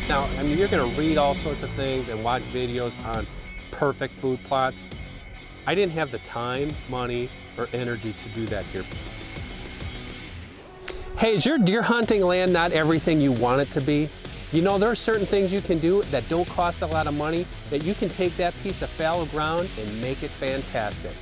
Now, I mean, you're gonna read all sorts of things and watch videos on perfect food plots. I didn't have the time, money, or energy to do that here. Hey, is your deer hunting land not everything you want it to be? You know, there are certain things you can do that don't cost a lot of money, that you can take that piece of fallow ground and make it fantastic.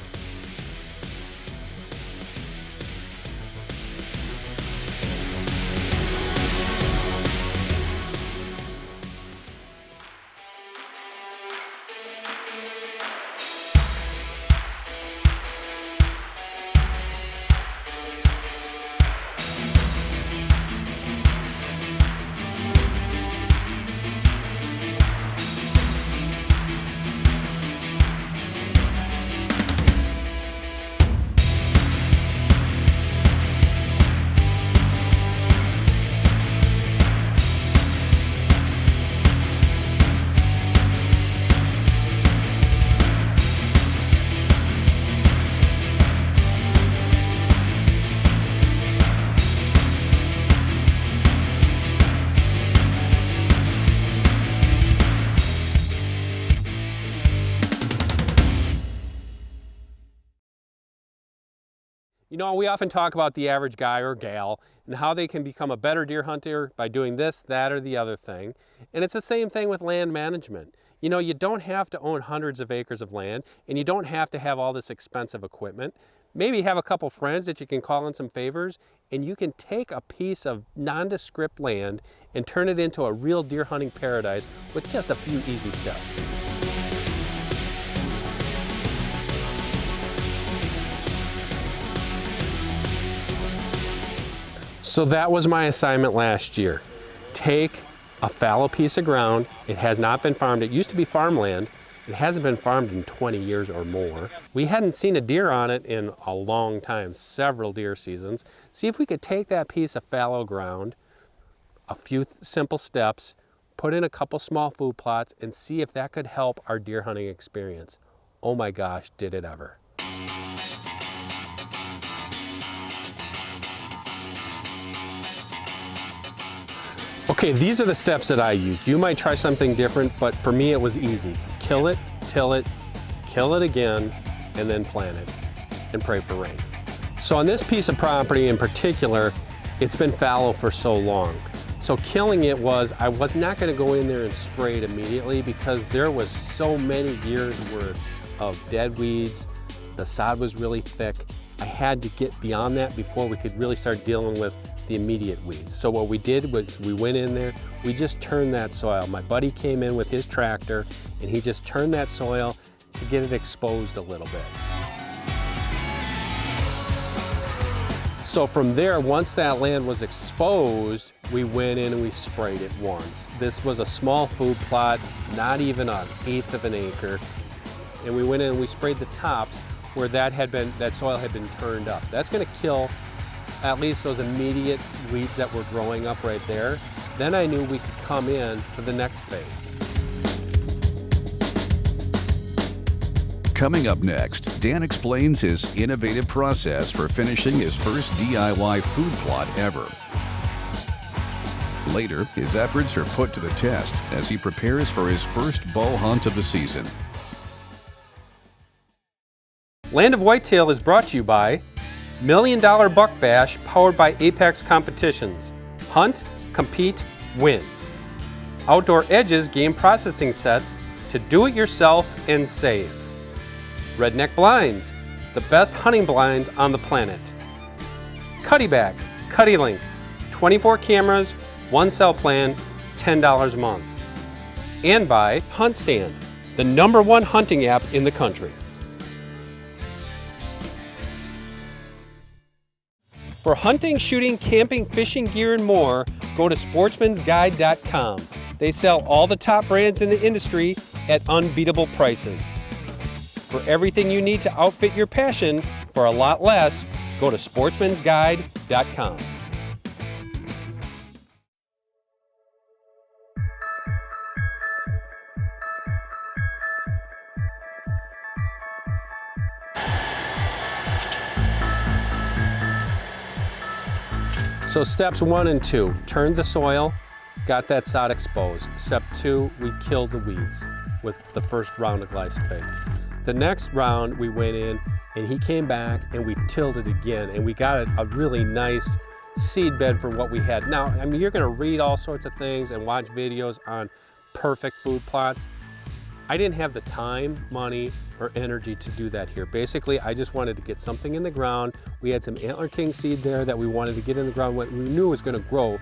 You know, we often talk about the average guy or gal and how they can become a better deer hunter by doing this, that, or the other thing. And it's the same thing with land management. You know, you don't have to own hundreds of acres of land, and you don't have to have all this expensive equipment. Maybe have a couple friends that you can call in some favors, and you can take a piece of nondescript land and turn it into a real deer hunting paradise with just a few easy steps. So that was my assignment last year. Take a fallow piece of ground. It has not been farmed. It used to be farmland. It hasn't been farmed in 20 years or more. We hadn't seen a deer on it in a long time, several deer seasons. See if we could take that piece of fallow ground, a few simple steps, put in a couple small food plots, and see if that could help our deer hunting experience. Oh my gosh, did it ever. Okay, these are the steps that I used. You might try something different, but for me it was easy. Kill it, till it, kill it again, and then plant it, and pray for rain. So on this piece of property in particular, it's been fallow for so long. So killing it was, I was not gonna go in there and spray it immediately because there was so many years worth of dead weeds. The sod was really thick. I had to get beyond that before we could really start dealing with the immediate weeds. So what we did was we went in there, we just turned that soil. My buddy came in with his tractor and he just turned that soil to get it exposed a little bit. So from there, once that land was exposed, we went in and we sprayed it once. This was a small food plot, not even 1/8 of an acre. And we went in and we sprayed the tops where that soil had been turned up. That's gonna kill at least those immediate weeds that were growing up right there. Then I knew we could come in for the next phase. Coming up next, Dan explains his innovative process for finishing his first DIY food plot ever. Later, his efforts are put to the test as he prepares for his first bow hunt of the season. Land of Whitetail is brought to you by $1 Million Buck Bash powered by Apex Competitions. Hunt, compete, win. Outdoor Edges game processing sets to do it yourself and save. Redneck Blinds, the best hunting blinds on the planet. Cuddyback, Cuddylink, 24 cameras, 1 cell plan, $10 a month. And by Hunt Stand, the #1 hunting app in the country. For hunting, shooting, camping, fishing gear, and more, go to sportsmansguide.com. They sell all the top brands in the industry at unbeatable prices. For everything you need to outfit your passion for a lot less, go to sportsmansguide.com. So steps 1 and 2, turn the soil, got that sod exposed. Step 2, we killed the weeds with the first round of glyphosate. The next round we went in and he came back and we tilled it again, and we got a really nice seed bed for what we had. Now, I mean, you're gonna read all sorts of things and watch videos on perfect food plots. I didn't have the time, money, or energy to do that here. Basically, I just wanted to get something in the ground. We had some Antler King seed there that we wanted to get in the ground, what we knew was gonna grow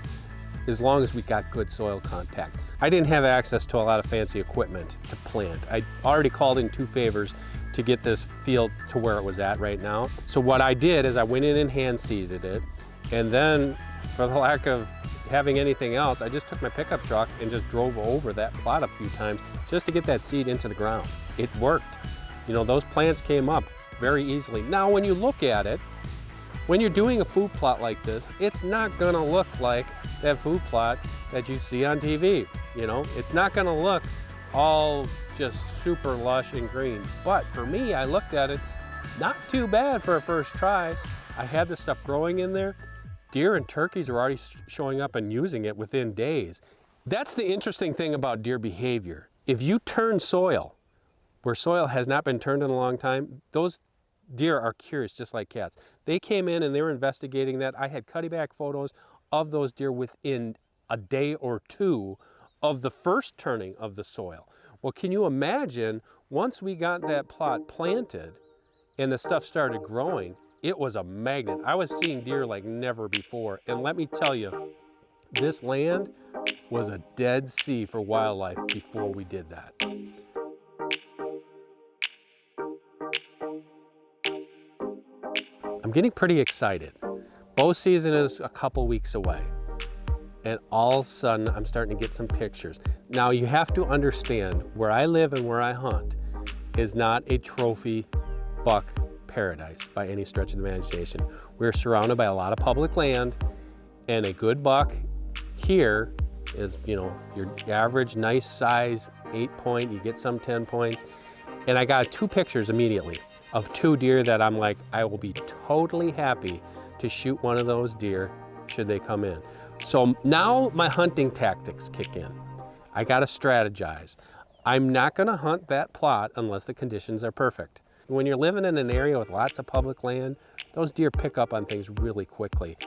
as long as we got good soil contact. I didn't have access to a lot of fancy equipment to plant. I already called in 2 favors to get this field to where it was at right now. So what I did is I went in and hand seeded it, and then for the lack of having anything else, I just took my pickup truck and just drove over that plot a few times just to get that seed into the ground. It worked. You know, those plants came up very easily. Now, when you look at it, when you're doing a food plot like this, it's not gonna look like that food plot that you see on TV. You know, it's not gonna look all just super lush and green. But for me, I looked at it, not too bad for a first try. I had the stuff growing in there. Deer and turkeys are already showing up and using it within days. That's the interesting thing about deer behavior. If you turn soil, where soil has not been turned in a long time, those deer are curious just like cats. They came in and they were investigating that. I had cutty back photos of those deer within a day or 2 of the first turning of the soil. Well, can you imagine once we got that plot planted and the stuff started growing, it was a magnet. I was seeing deer like never before. And let me tell you, this land was a dead sea for wildlife before we did that. I'm getting pretty excited. Bow season is a couple weeks away, and all of a sudden I'm starting to get some pictures. Now you have to understand, where I live and where I hunt is not a trophy buck paradise by any stretch of the imagination. We're surrounded by a lot of public land, and a good buck here is, you know, your average nice size 8-point, you get some 10 points. And I got 2 pictures immediately of 2 deer that I'm like, I will be totally happy to shoot one of those deer should they come in. So now my hunting tactics kick in. I gotta strategize. I'm not gonna hunt that plot unless the conditions are perfect. When you're living in an area with lots of public land, those deer pick up on things really quickly.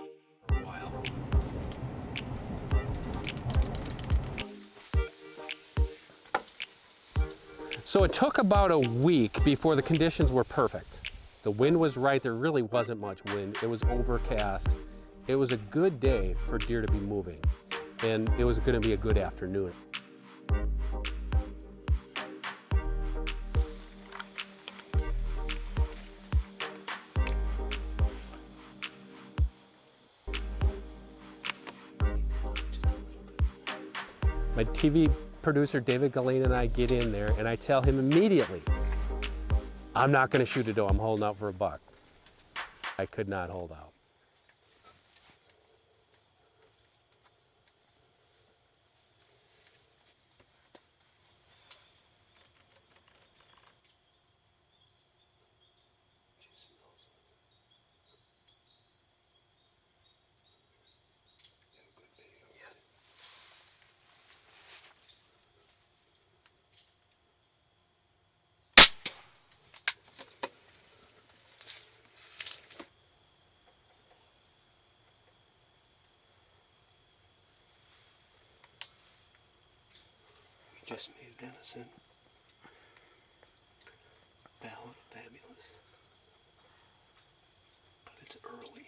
Wow. So it took about a week before the conditions were perfect. The wind was right, there really wasn't much wind. It was overcast. It was a good day for deer to be moving, and it was gonna be a good afternoon. My TV producer, David Gallane, and I get in there, and I tell him immediately, I'm not gonna shoot a doe, I'm holding out for a buck. I could not hold out. Just made venison. Fabulous. But it's early.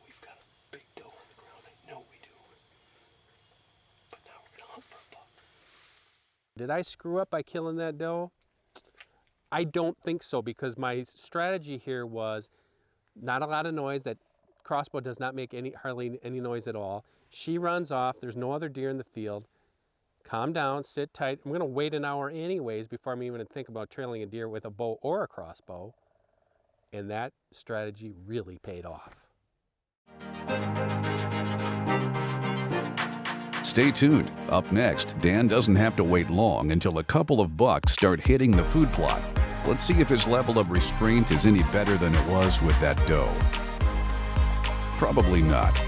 We've got a big doe on the ground. I know we do. But now we're gonna hunt for a buck. Did I screw up by killing that doe? I don't think so, because my strategy here was not a lot of noise. That crossbow does not make hardly any noise at all. She runs off. There's no other deer in the field. Calm down, sit tight. I'm gonna wait an hour anyways before I'm even gonna think about trailing a deer with a bow or a crossbow. And that strategy really paid off. Stay tuned. Up next, Dan doesn't have to wait long until a couple of bucks start hitting the food plot. Let's see if his level of restraint is any better than it was with that doe. Probably not.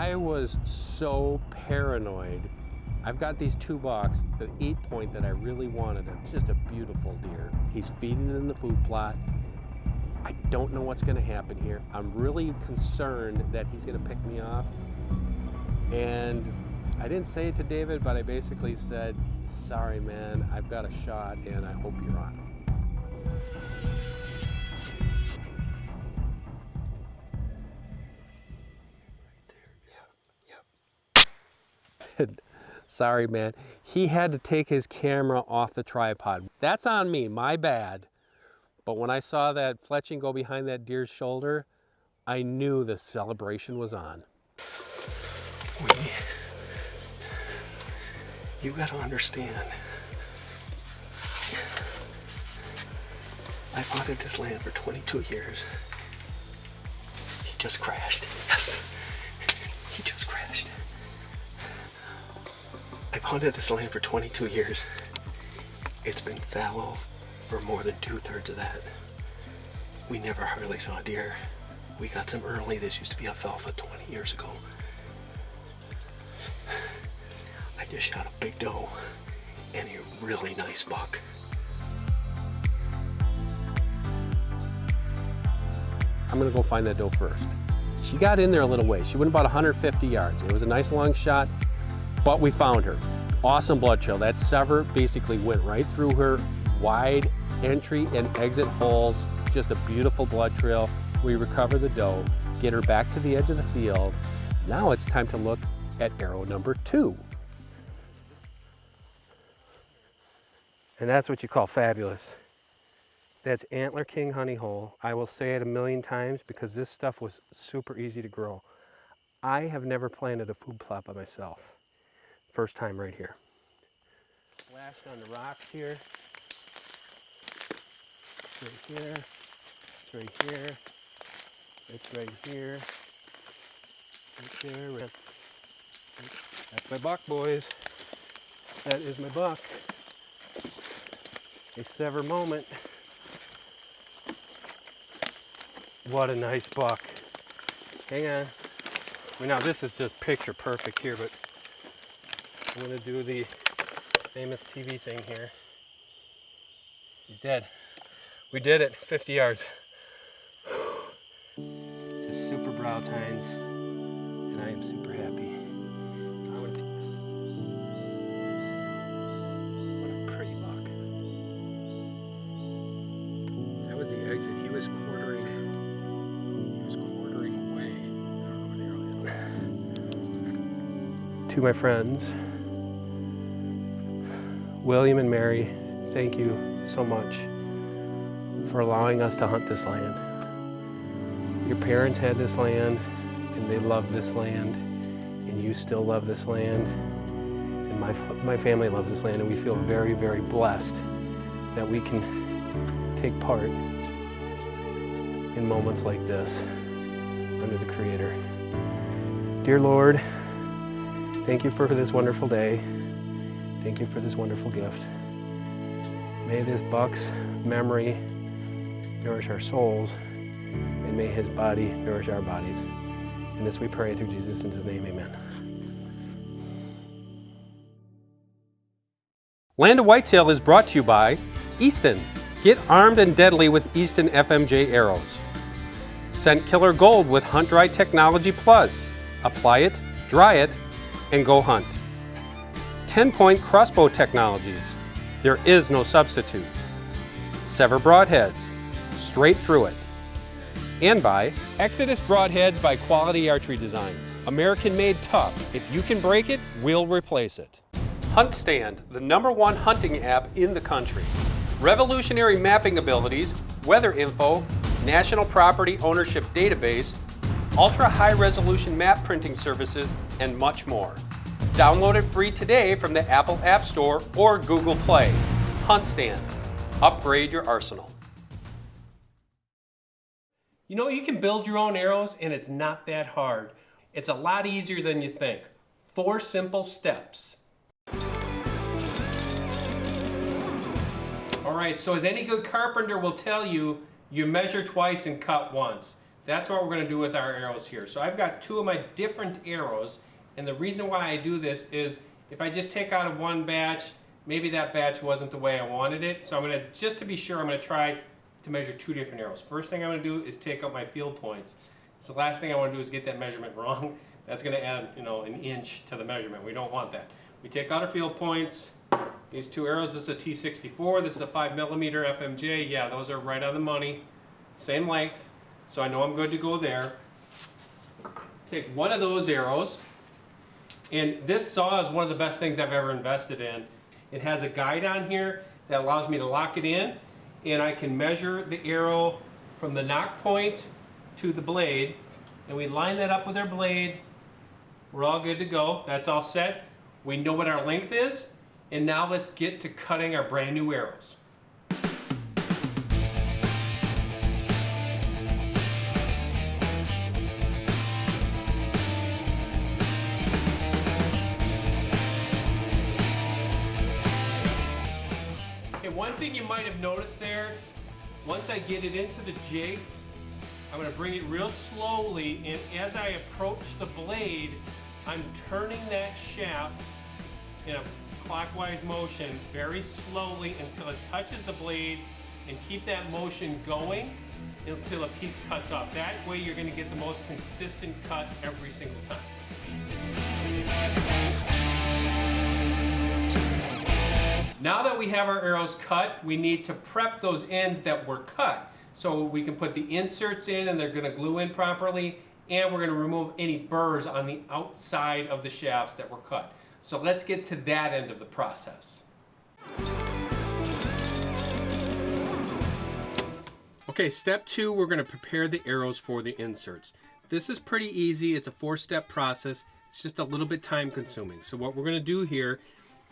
I was so paranoid. I've got these 2 bucks, the 8-point that I really wanted. It's just a beautiful deer. He's feeding in the food plot. I don't know what's gonna happen here. I'm really concerned that he's gonna pick me off. And I didn't say it to David, but I basically said, sorry man, I've got a shot and I hope you're on it. Sorry, man. He had to take his camera off the tripod. That's on me, my bad. But when I saw that fletching go behind that deer's shoulder, I knew the celebration was on. You gotta understand. I've hunted this land for 22 years. He just crashed. Yes, he just crashed. I've hunted this land for 22 years. It's been fallow for more than 2/3 of that. We never hardly saw a deer. We got some early. This used to be alfalfa 20 years ago. I just shot a big doe and a really nice buck. I'm gonna go find that doe first. She got in there a little ways. She went about 150 yards. It was a nice long shot, but we found her. Awesome blood trail. That sever basically went right through her wide entry and exit holes. Just a beautiful blood trail. We recover the doe, get her back to the edge of the field. Now it's time to look at arrow number 2. And that's what you call fabulous. That's Antler King honey hole. I will say it a million times because this stuff was super easy to grow. I have never planted a food plot by myself. First time right here. Flashed on the rocks here. It's right here. It's right here. It's right here. Right there. Right. That's my buck, boys. That is my buck. A sever moment. What a nice buck. Hang on. Now this is just picture perfect here, but I'm gonna do the famous TV thing here. He's dead. We did it, 50 yards. Just super brow tines, and I am super happy. What a pretty buck. That was the exit. He was quartering away. I don't know where the arrow is. To my friends, William and Mary, thank you so much for allowing us to hunt this land. Your parents had this land and they loved this land, and you still love this land, and my family loves this land, and we feel very, very blessed that we can take part in moments like this under the Creator. Dear Lord, thank you for this wonderful day. Thank you for this wonderful gift. May this buck's memory nourish our souls, and may his body nourish our bodies. And this we pray through Jesus in his name, amen. Land of Whitetail is brought to you by Easton. Get armed and deadly with Easton FMJ arrows. Scent Killer Gold with Hunt Dry Technology Plus. Apply it, dry it, and go hunt. 10-point crossbow technologies. There is no substitute. Sever broadheads. Straight through it. And by Exodus Broadheads by Quality Archery Designs. American made tough. If you can break it, we'll replace it. Hunt Stand, the #1 hunting app in the country. Revolutionary mapping abilities, weather info, national property ownership database, ultra high resolution map printing services, and much more. Download it free today from the Apple App Store or Google Play. Hunt Stand. Upgrade your arsenal. You know, you can build your own arrows and it's not that hard. It's a lot easier than you think. 4 simple steps. All right, so as any good carpenter will tell you, you measure twice and cut once. That's what we're going to do with our arrows here. So I've got 2 of my different arrows, and the reason why I do this is if I just take out of one batch, maybe that batch wasn't the way I wanted it. So I'm going to, just to be sure, I'm going to try to measure 2 different arrows. First thing I'm going to do is take out my field points. So the last thing I want to do is get that measurement wrong. That's going to add, you know, an inch to the measurement. We don't want that. We take out our field points. These 2 arrows, this is a T64, this is a 5mm FMJ. Yeah, those are right on the money. Same length. So I know I'm good to go there. Take one of those arrows, and this saw is one of the best things I've ever invested in. It has a guide on here that allows me to lock it in, and I can measure the arrow from the nock point to the blade, and we line that up with our blade. We're all good to go. That's all set. We know what our length is, and now let's get to cutting our brand new arrows. One thing you might have noticed there, once I get it into the jig, I'm going to bring it real slowly, and as I approach the blade, I'm turning that shaft in a clockwise motion very slowly until it touches the blade, and keep that motion going until a piece cuts off. That way you're going to get the most consistent cut every single time. Now that we have our arrows cut, we need to prep those ends that were cut. So we can put the inserts in, and they're going to glue in properly, and we're going to remove any burrs on the outside of the shafts that were cut. So let's get to that end of the process. Okay, step 2, we're going to prepare the arrows for the inserts. This is pretty easy. It's a 4-step process. It's just a little bit time consuming. So what we're going to do here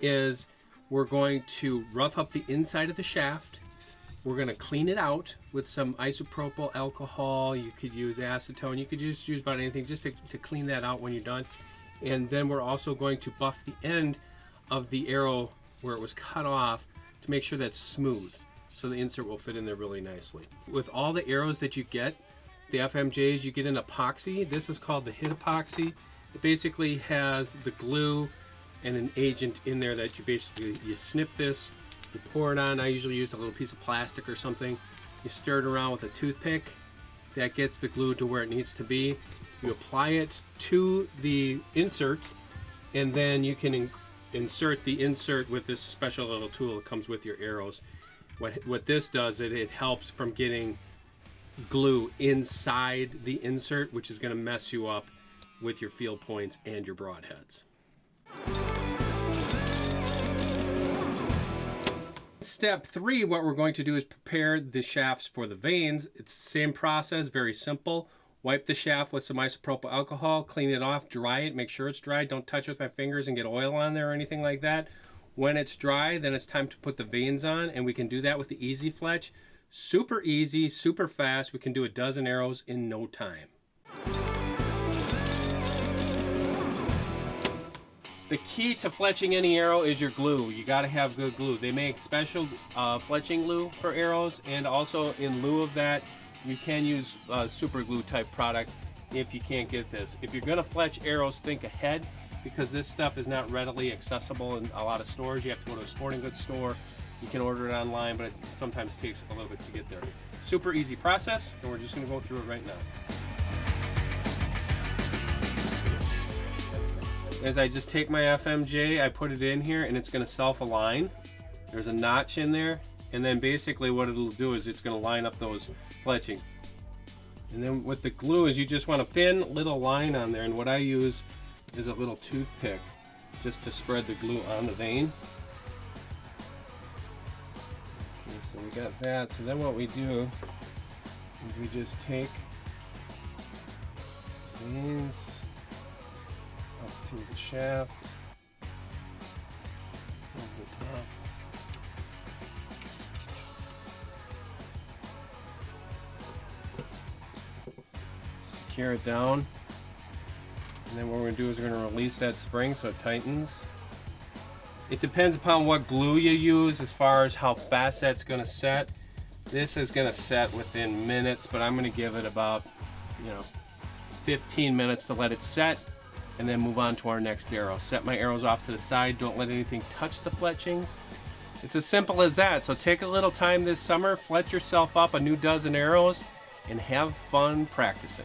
is we're going to rough up the inside of the shaft. We're going to clean it out with some isopropyl alcohol. You could use acetone. You could just use about anything just to clean that out when you're done. And then we're also going to buff the end of the arrow where it was cut off to make sure that's smooth, so the insert will fit in there really nicely. With all the arrows that you get, the FMJs, you get an epoxy. This is called the HIT epoxy. It basically has the glue and an agent in there that you snip this, you pour it on. I usually use a little piece of plastic or something. You stir it around with a toothpick. That gets the glue to where it needs to be. You apply it to the insert, and then you can insert the insert with this special little tool that comes with your arrows. What this does, it helps from getting glue inside the insert, which is going to mess you up with your field points and your broadheads. Step 3, what we're going to do is prepare the shafts for the vanes. It's the same process, very simple. Wipe the shaft with some isopropyl alcohol, clean it off, dry it, make sure it's dry. Don't touch it with my fingers and get oil on there or anything like that. When it's dry, then it's time to put the vanes on, and we can do that with the Easy Fletch. Super easy, super fast. We can do a dozen arrows in no time. The key to fletching any arrow is your glue. You got to have good glue. They make special fletching glue for arrows, and also in lieu of that, you can use super glue type product if you can't get this. If you're going to fletch arrows, think ahead, because this stuff is not readily accessible in a lot of stores. You have to go to a sporting goods store. You can order it online, but it sometimes takes a little bit to get there. Super easy process, and we're just going to go through it right now. As I just take my FMJ, I put it in here, and it's going to self-align. There's a notch in there, and then basically what it'll do is it's going to line up those fletchings. And then with the glue is you just want a thin little line on there, and what I use is a little toothpick just to spread the glue on the vane. Okay, so we got that. So then what we do is we just take vanes up to the shaft, over the top. Secure it down, and then what we're going to do is we're going to release that spring so it tightens. It depends upon what glue you use as far as how fast that's going to set. This is going to set within minutes, but I'm going to give it about 15 minutes to let it set, and then move on to our next arrow. Set my arrows off to the side. Don't let anything touch the fletchings. It's as simple as that. So take a little time this summer, fletch yourself up a new dozen arrows, and have fun practicing.